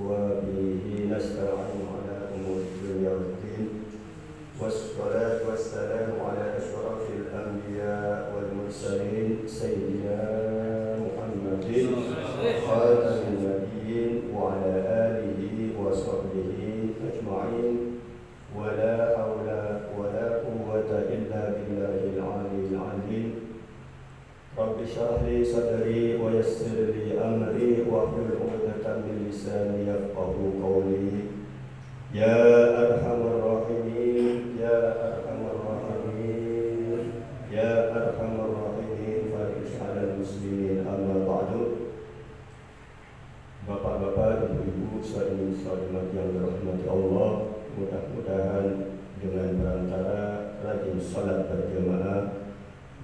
وبه نستعين على أمور الدنيا والدين والصلاة والسلام على أشرف الأنبياء والمرسلين سيدنا محمد خاتم النبيين وعلى آله وصحبه أجمعين ولا حول ولا قوة إلا بالله العلي العظيم رب اشرح لي صدري ويسر لي أمري واحلل عقدة من لساني يفقهوا قولي يا أرحم الراحمين يا أرحم الراحمين يا أرحم الراحمين فرج على المسلمين أما بعد. Bapak-bapak, ibu-ibu, saudara-saudara yang dirahmati Allah, mudah-mudahan dengan perantara rajin salat berjamaah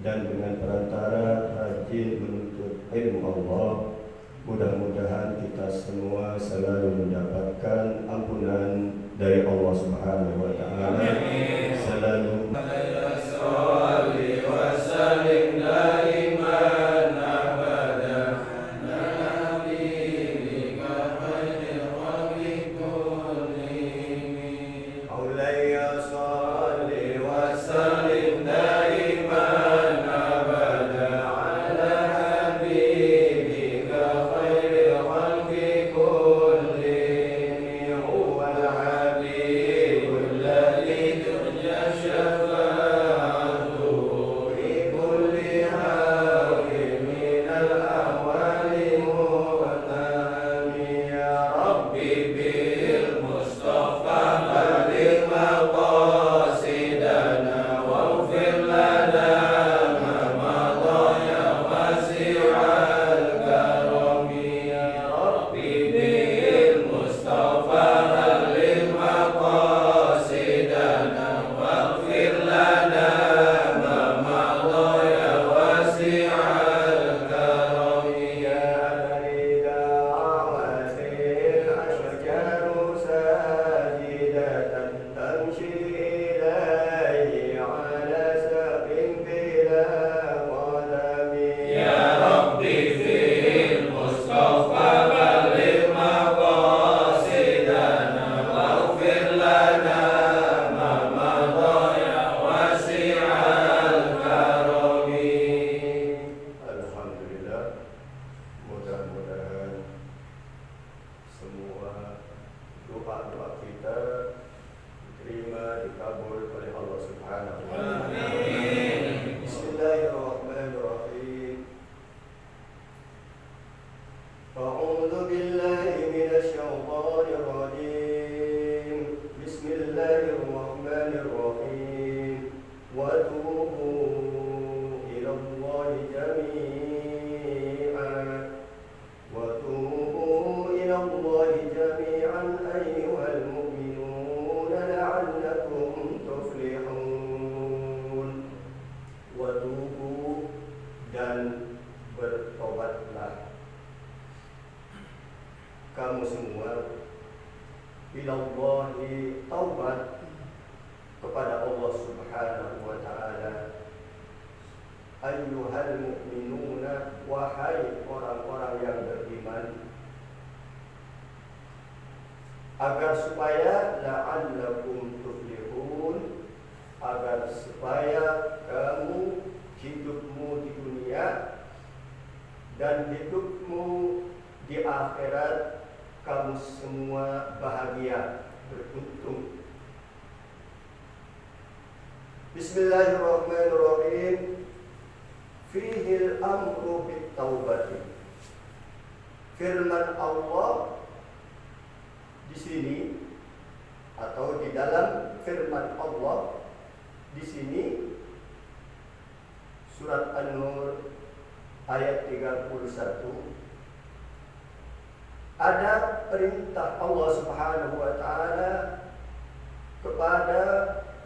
dan dengan perantara rajin menuntut ilmu Allah, mudah-mudahan kita semua selalu mendapatkan ampunan dari Allah Subhanahu wa taala. Selalu Bismillahirrahmanirrahim. Fihil amru bit-taubati. Firman Allah di sini atau di dalam firman Allah di sini surat An-Nur ayat 31 ada perintah Allah Subhanahu wa taala kepada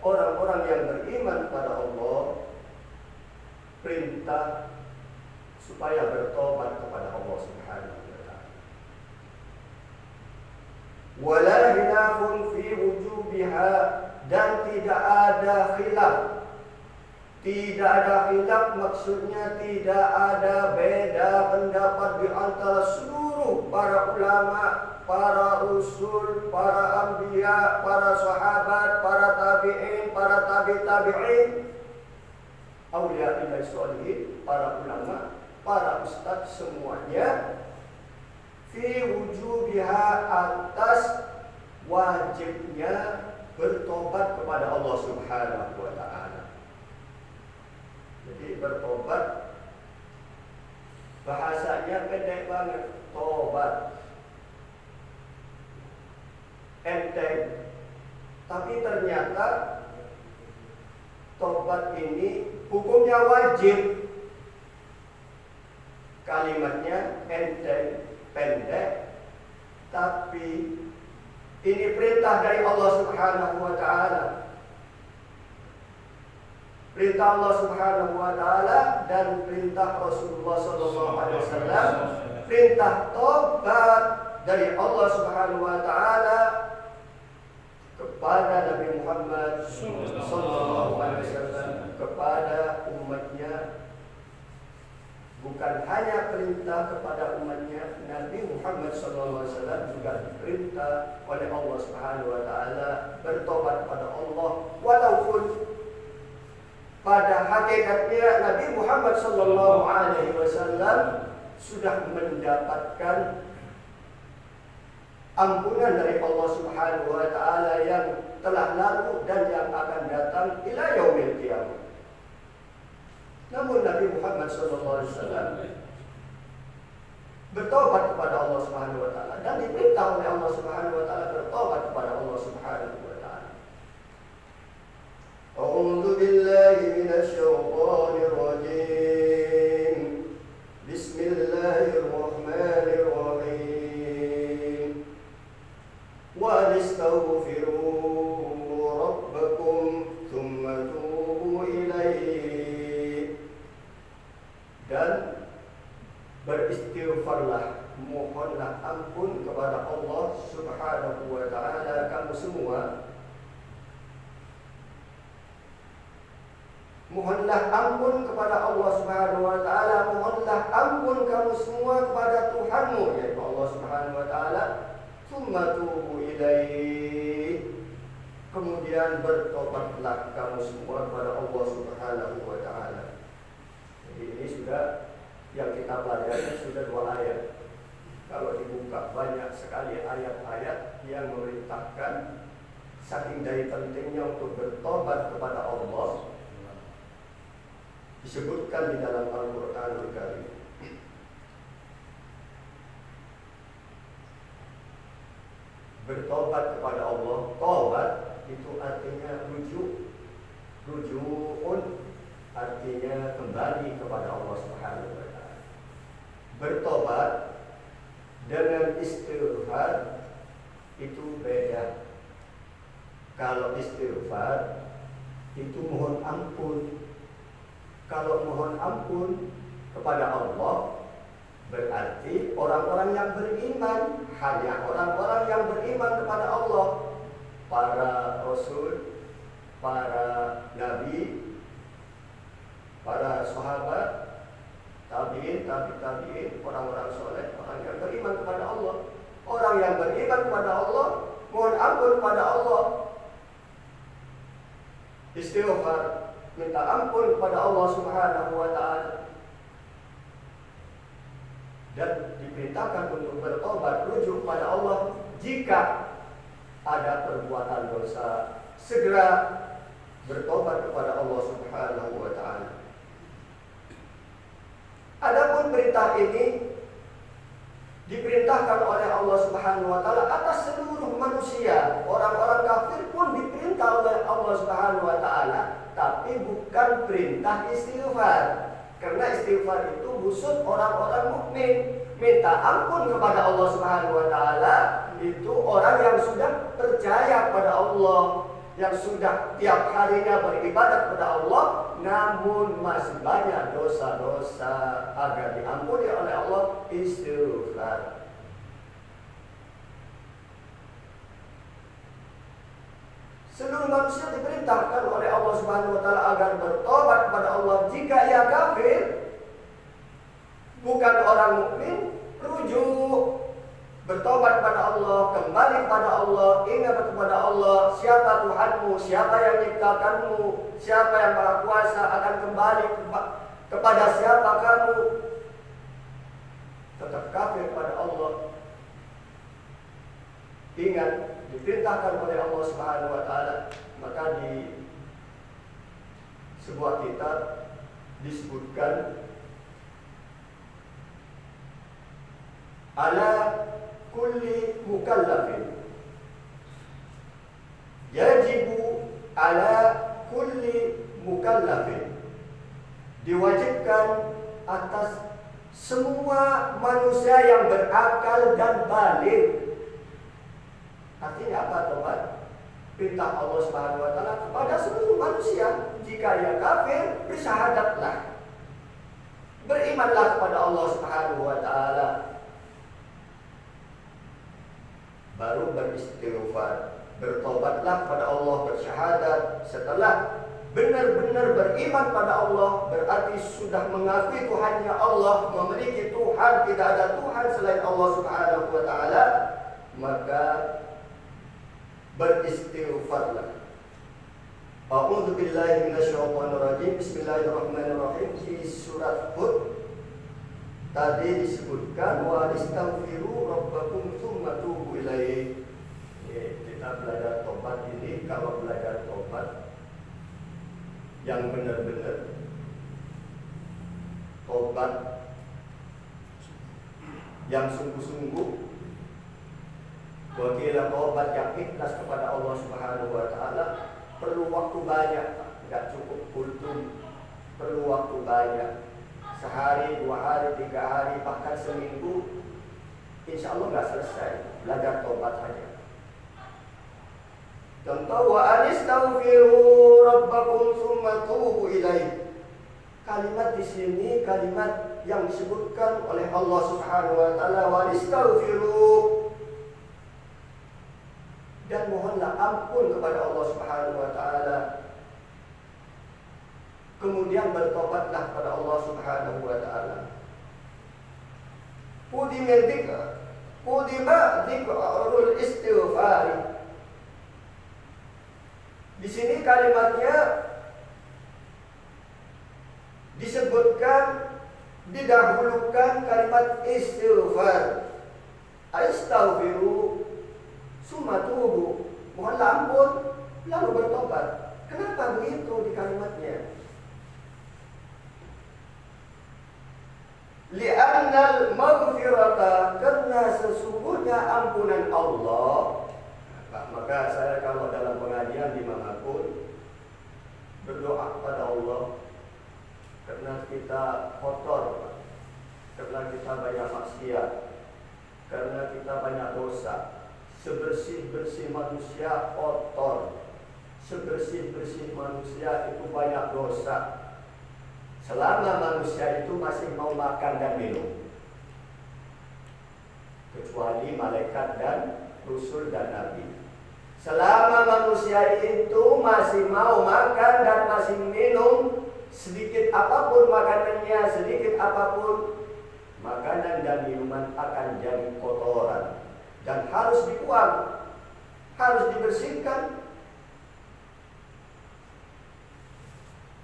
orang-orang yang beriman pada Allah, perintah supaya bertobat kepada Allah Subhanahu wa taala. Wala khilafun fi wujubiha, dan tidak ada khilaf. Tidak ada khilaf maksudnya tidak ada beda pendapat di antara seluruh seluruh para ulama, para rasul, para anbiya, para sahabat, para tabi'in, para tabi'in, auliya ilai sholihin, para ulama, para ustadz, semuanya fi wujubiha, atas wajibnya bertobat kepada Allah Subhanahu wa ta'ala. Jadi bertobat bahasanya pendek banget, tobat enteng, tapi ternyata tobat ini hukumnya wajib. Kalimatnya enteng, pendek, tapi ini perintah dari Allah Subhanahu wa ta'ala. Perintah Allah Subhanahu wa ta'ala dan perintah Rasulullah sallallahu alaihi wasallam, perintah tobat dari Allah Subhanahu wa ta'ala kepada Nabi Muhammad sallallahu alaihi wasallam, kepada umatnya. Bukan hanya perintah kepada umatnya, Nabi Muhammad sallallahu alaihi wasallam juga diperintah oleh Allah Subhanahu wa ta'ala bertobat kepada Allah, walaupun pada hakikatnya Nabi Muhammad sallallahu alaihi wasallam sudah mendapatkan ampunan dari Allah Subhanahu wa ta'ala yang telah lalu dan yang akan datang ila yaumil qiyamah. Namun Nabi Muhammad SAW bertobat kepada Allah Subhanahu wa ta'ala dan diperintah oleh Allah Subhanahu wa ta'ala bertobat kepada Allah Subhanahu wa ta'ala. A'udzu billahi minasy syaithanir rajim. Bismillahirrahmanirrahim. Wa nastaghfiru rabbakum tsumma tubu ilaihi. Dan beristighfarlah, mohonlah ampun kepada Allah Subhanahu wa ta'ala kamu semua. Mohonlah ampun kepada Allah Subhanahu wa ta'ala, mohonlah ampun kamu semua kepada Tuhanmu, yaitu Allah Subhanahu wa ta'ala. Tsumma tubu ilaihi, kemudian bertobatlah kamu semua kepada Allah Subhanahu wa ta'ala. Jadi ini sudah yang kita pelajari sudah 2 ayat. Kalau dibuka banyak sekali ayat-ayat yang memerintahkan saking dari pentingnya untuk bertobat kepada Allah, disebutkan di dalam Al-Qur'anul Karim. Bertobat kepada Allah, tobat itu artinya rujuk, rujukun artinya kembali kepada Allah Subhanahu wa ta'ala. Bertobat dengan istighfar itu beda. Kalau istighfar itu mohon ampun. Kalau mohon ampun kepada Allah berarti orang-orang yang beriman, hanya orang-orang yang beriman kepada Allah, para rasul, para nabi, para sahabat, tabi'in, tabi'in, orang-orang soleh, orang yang beriman kepada Allah. Orang yang beriman kepada Allah mohon ampun kepada Allah, istighfar, minta ampun kepada Allah Subhanahu wa ta'ala, dan diperintahkan untuk bertobat, rujuk pada Allah jika ada perbuatan dosa, segera bertobat kepada Allah Subhanahu wa ta'ala. Adapun perintah ini diperintahkan oleh Allah Subhanahu wa ta'ala atas seluruh manusia. Orang-orang kafir pun diperintah oleh Allah Subhanahu wa ta'ala, tapi bukan perintah istighfar. Karena istighfar itu khusus orang-orang mukmin. Minta ampun kepada Allah Subhanahu wa ta'ala itu orang yang sudah percaya pada Allah, yang sudah tiap harinya beribadat kepada Allah, namun masih banyak dosa-dosa, agar diampuni oleh Allah, istighfar. Seluruh manusia diperintahkan oleh Allah Subhanahu wa ta'ala agar bertobat kepada Allah. Jika ia kafir, bukan orang mukmin, rujuk bertobat kepada Allah, kembali kepada Allah, ingat kepada Allah, siapa Tuhanmu, siapa yang menciptakanmu, siapa yang Maha Kuasa, akan kembali kepada siapa kamu. Tetap kafir kepada Allah. Ingat, diperintahkan oleh Allah Subhanahu wa taala. Maka di sebuah kitab disebutkan ala kulli mukallafin yajibu ala kulli mukallafin, diwajibkan atas semua manusia yang berakal dan baligh. Artinya apa, teman? Perintah Allah Subhanahu wa taala kepada seluruh manusia. Jika ia kafir, bersyahadatlah, berimanlah kepada Allah Subhanahu wa taala, baru beristighfar, bertobatlah kepada Allah, bersyahadat. Setelah benar-benar beriman pada Allah, berarti sudah mengakui Tuhannya Allah, memiliki Tuhan, tidak ada Tuhan selain Allah Subhanahu wa taala, maka beristighfarlah. A'udzu billahi minasyaitonir rajim. Bismillahirrahmanirrahim. Di surat Hud tadi disebutkan wa istaghfiru rabbakum tsumma tubu ilaihi. Kita belajar tobat ini, kalau belajar tobat yang benar-benar tobat yang sungguh-sungguh, wakilah tobat yang ikhlas kepada Allah Subhanahu wa taala, perlu waktu banyak, tidak cukup kultum, perlu waktu banyak. Sehari, 2 hari, 3 hari, bahkan seminggu, insya Allah nggak selesai belajar tobat saja. Contoh, wa anistaghfiru rabbakum tsumma tubu ilaihi. Kalimat di sini kalimat yang disebutkan oleh Allah Subhanahu wa taala, wa anistaghfiru, dan mohonlah ampun kepada Allah Subhanahu wa taala. Kemudian bertobatlah kepada Allah Subhanahu wa taala. Qudima dzikrul istighfar. Di sini kalimatnya disebutkan, didahulukan kalimat istighfar. Astaghfiru summa tubu, mohonlah ampun lalu bertobat. Kenapa begitu di kalimatnya? Li'annal maghfirata, karena sesungguhnya ampunan Allah. Maka saya kalau dalam pengajian dimanapun berdoa kepada Allah, karena kita kotor, karena kita banyak maksiat, karena kita banyak dosa. Sebersih-bersih manusia kotor, sebersih-bersih manusia itu banyak dosa, selama manusia itu masih mau makan dan minum, kecuali malaikat dan Rasul dan Nabi. Selama manusia itu masih mau makan dan masih minum, sedikit apapun makanannya, sedikit apapun, makanan dan minuman akan jadi kotoran dan harus dibuang, harus dibersihkan.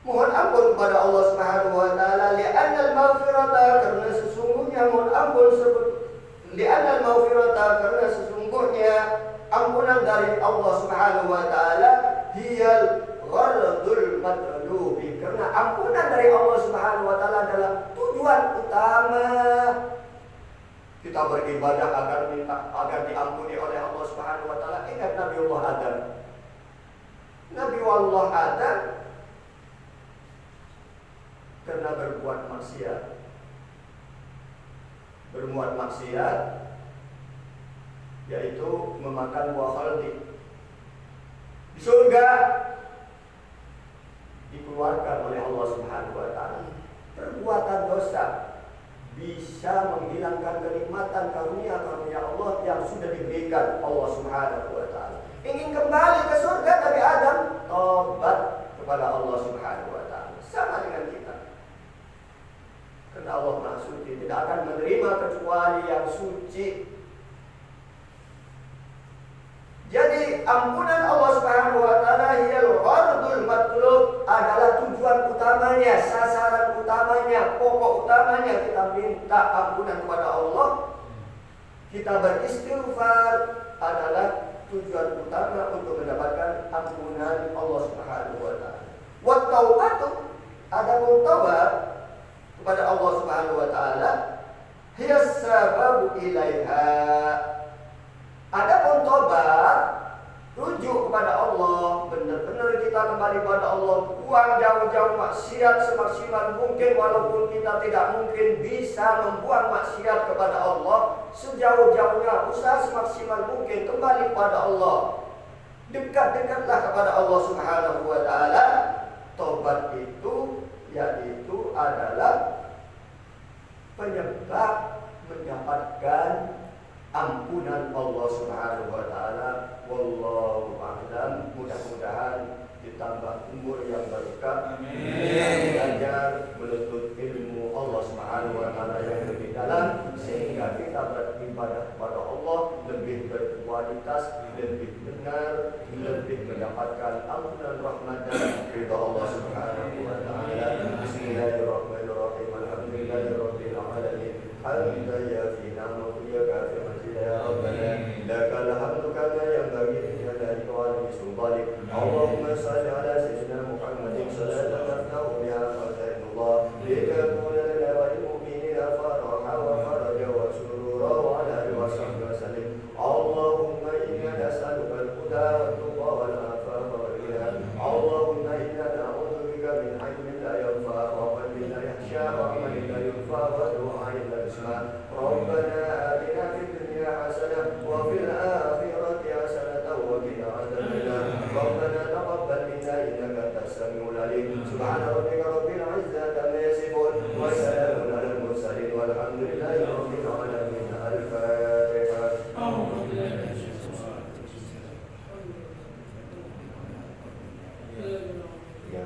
Mohon ampun kepada Allah Subhanahu wa taala, li'annal maghfirata, karena sesungguhnya mohon ampun li'annal maghfirata, karena sesungguhnya ampunan dari Allah Subhanahu wa taala hiyal gharadul matlubi, karena ampunan dari Allah Subhanahu wa taala adalah tujuan utama. Kita beribadah agar diampuni oleh Allah Subhanahu wa taala. Ingat Nabiullah Adam. Nabiullah Adam karena berbuat maksiat, yaitu memakan buah khaldi. Di surga dikeluarkan oleh Allah Subhanahu wa taala. Perbuatan dosa bisa menghilangkan kenikmatan karunia-karunia Allah yang sudah diberikan Allah Subhanahu wa taala. Ingin kembali ke surga Nabi Adam, tobat kepada Allah Subhanahu wa taala. Sama dengan kita. Karena Allah Maha Suci, tidak akan menerima kecuali yang suci. ampunan Allah Subhanahu wa taala hiyal ghardul matlub, adalah tujuan utamanya, sasaran utamanya, pokok utamanya kita minta ampunan kepada Allah. Kita beristighfar adalah tujuan utama untuk mendapatkan ampunan Allah Subhanahu wa taala. Wa taubatu, adapun taubat kepada Allah Subhanahu wa taala hiya sababu ilaiha. Adapun tobat, rujuk kepada Allah, benar-benar kita kembali kepada Allah, buang jauh-jauh maksiat semaksimal mungkin, walaupun kita tidak mungkin bisa membuang maksiat kepada Allah, sejauh-jauhnya usaha semaksimal mungkin kembali kepada Allah, dekat-dekatlah kepada Allah Subhanahu wa taala. Tobat itu yaitu adalah penyebab mendapatkan ampunan Allah Subhanahu wa taala. Wallahu a'lam. Mudah-mudahan ditambah umur yang berkah, belajar menuntut ilmu Allah Subhanahu wa taala yang lebih dalam, sehingga kita beribadah kepada Allah lebih berkualitas, lebih benar, lebih mendapatkan ampunan rahmat dan ridha Allah Subhanahu wa taala. Bismillahirrahmanirrahim. Alhamdulillahirabbil alamin. Hamdan yafi ni'amahu ya kafi majida ya rabbana. Lakal hamdu kama yanbaghi li jalali wa sultanik. Allahumma salli ala sayyidina Muhammadin salatan taftahu biha khazainullah litakuna lana wa lil mu'minina faraha wa faraja wa surura wa ala alihi wa sahbihi wa sallim. Allahumma inna nas'aluka al-huda wa tuqa wal afafa wal ghina. Allahumma inna na'udzu bika min ilmin la yanfa wa qalbin la yakhsha wa amalin la yunfa wa du'ain la yusma. Rabbana atina fid dunya hasanah wa fil akhirati hasanah wa qina adzaban nar. Rabbana taqabbal minna innaka antas samiul alim. Subhana rabbika rabbil izzati amma yasifun wa salamun alal mursalin walhamdulillahi rabbil alamin. Al-Fatihah. Ya.